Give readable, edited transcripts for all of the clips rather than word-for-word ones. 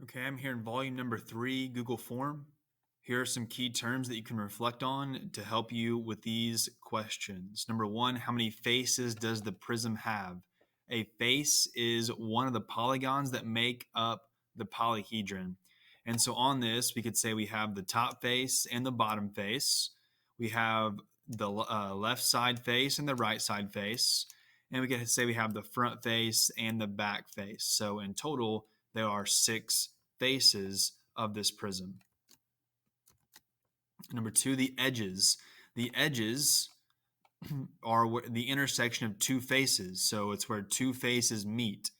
Okay, I'm here in volume number 3, Google Form. Here are some key terms that you can reflect on to help you with these questions. Number 1, how many faces does the prism have? A face is one of the polygons that make up the polyhedron. And so on this, we could say we have the top face and the bottom face. We have the left side face and the right side face. And we can say we have the front face and the back face. So in total, there are 6 faces of this prism. Number 2, the edges. The edges are the intersection of two faces. So it's where two faces meet.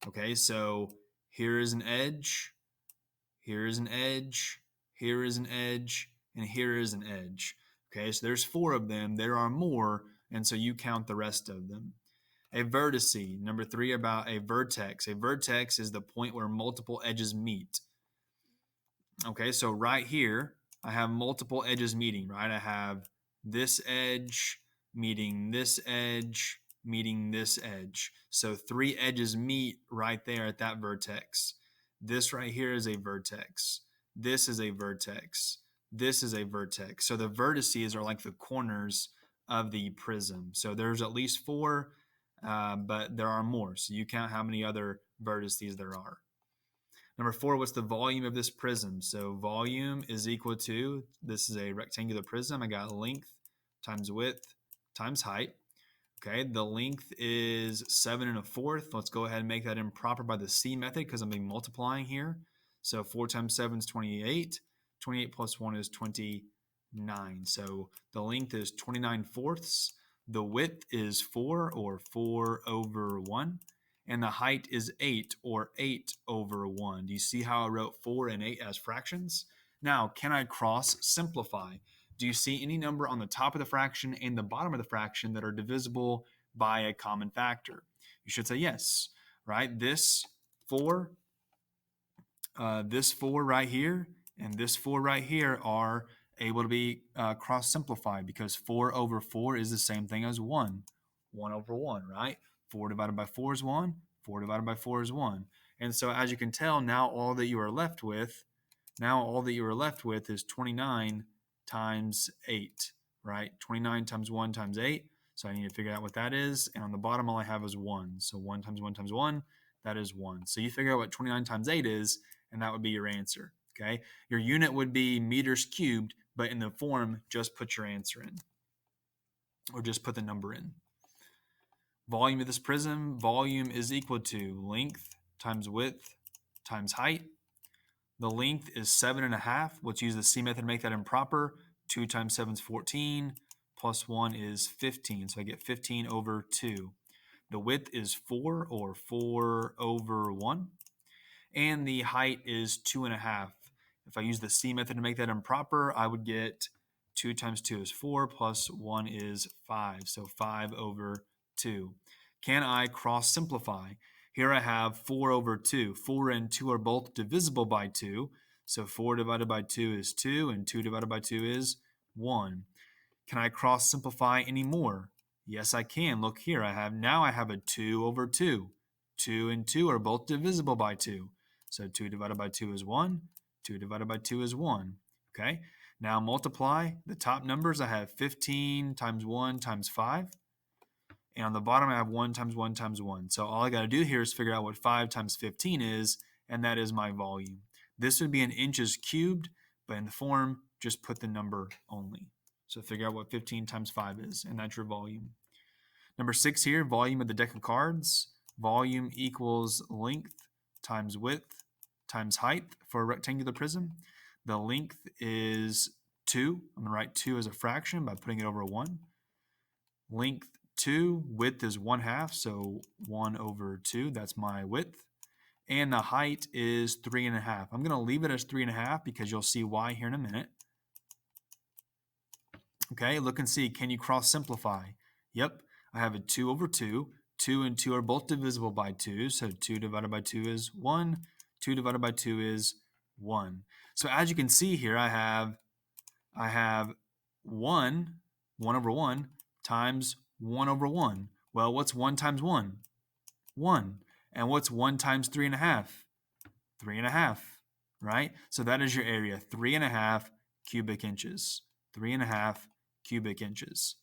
Okay, so here is an edge, here is an edge, here is an edge, and here is an edge. Okay, so there's 4 of them. There are more, and so you count the rest of them. A vertice. Number 3, about a vertex. A vertex is the point where multiple edges meet. Okay, so right here, I have multiple edges meeting, right? I have this edge meeting this edge meeting this edge. So 3 edges meet right there at that vertex. This right here is a vertex. This is a vertex. This is a vertex. So the vertices are like the corners of the prism. So there's at least 4, but there are more. So you count how many other vertices there are. Number 4, what's the volume of this prism? So volume is equal to, this is a rectangular prism. I got length times width times height. Okay, the length is 7 1/4. Let's go ahead and make that improper by the C method because I'm multiplying here. So 4 times 7 is 28. 28 plus 1 is 29. So the length is 29/4. The width is 4, or 4 over 1. And the height is 8, or 8 over 1. Do you see how I wrote 4 and 8 as fractions? Now, can I cross simplify? Do you see any number on the top of the fraction and the bottom of the fraction that are divisible by a common factor? You should say yes, right? This 4 right here and this 4 right here are able to be cross simplified because 4 over 4 is the same thing as 1. 1 over 1, right? 4 divided by 4 is 1. 4 divided by 4 is 1. And so as you can tell, now all that you are left with is 29 times 8, right? 29 times 1 times 8. So I need to figure out what that is. And on the bottom, all I have is 1. So 1 times 1 times 1, that is 1. So you figure out what 29 times 8 is, and that would be your answer, okay? Your unit would be meters cubed, but in the form, just put your answer in, or just put the number in. Volume of this prism, volume is equal to length times width times height. The length is 7 1/2. Let's use the C method to make that improper. 2 times 7 is 14, plus 1 is 15. So I get 15 over 2. The width is 4, or 4 over 1. And the height is 2 1/2. If I use the C method to make that improper, I would get 2 times 2 is 4, plus 1 is 5. So 5 over 2. Can I cross simplify? Here I have 4 over 2. 4 and 2 are both divisible by 2. So 4 divided by 2 is 2, and 2 divided by 2 is 1. Can I cross simplify any more? Yes, I can. Look here. I have a 2 over 2. 2 and 2 are both divisible by 2. So 2 divided by 2 is 1. 2 divided by 2 is 1. Okay? Now multiply the top numbers. I have 15 times 1 times 5. And on the bottom, I have 1 times 1 times 1. So all I got to do here is figure out what 5 times 15 is, and that is my volume. This would be in inches cubed, but in the form, just put the number only. So figure out what 15 times 5 is, and that's your volume. Number 6 here, volume of the deck of cards. Volume equals length times width times height for a rectangular prism. The length is 2. I'm going to write 2 as a fraction by putting it over 1. Length 2, width is 1/2, so 1 over 2, that's my width. And the height is 3 1/2. I'm going to leave it as 3 1/2 because you'll see why here in a minute. Okay, look and see, can you cross simplify? Yep, I have a 2 over 2. 2 and 2 are both divisible by 2, so 2 divided by 2 is 1. 2 divided by 2 is 1. So as you can see here, I have 1 over 1 times 1 over 1. Well, what's 1 times 1? 1. And what's 1 times 3 1/2? 3.5, right? So that is your area, 3.5 cubic inches, 3.5 cubic inches.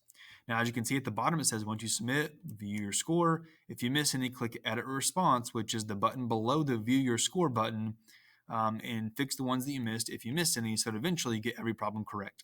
Now, as you can see at the bottom, it says, once you submit, view your score. If you miss any, click Edit Response, which is the button below the View Your Score button, and fix the ones that you missed if you missed any, so that eventually you get every problem correct.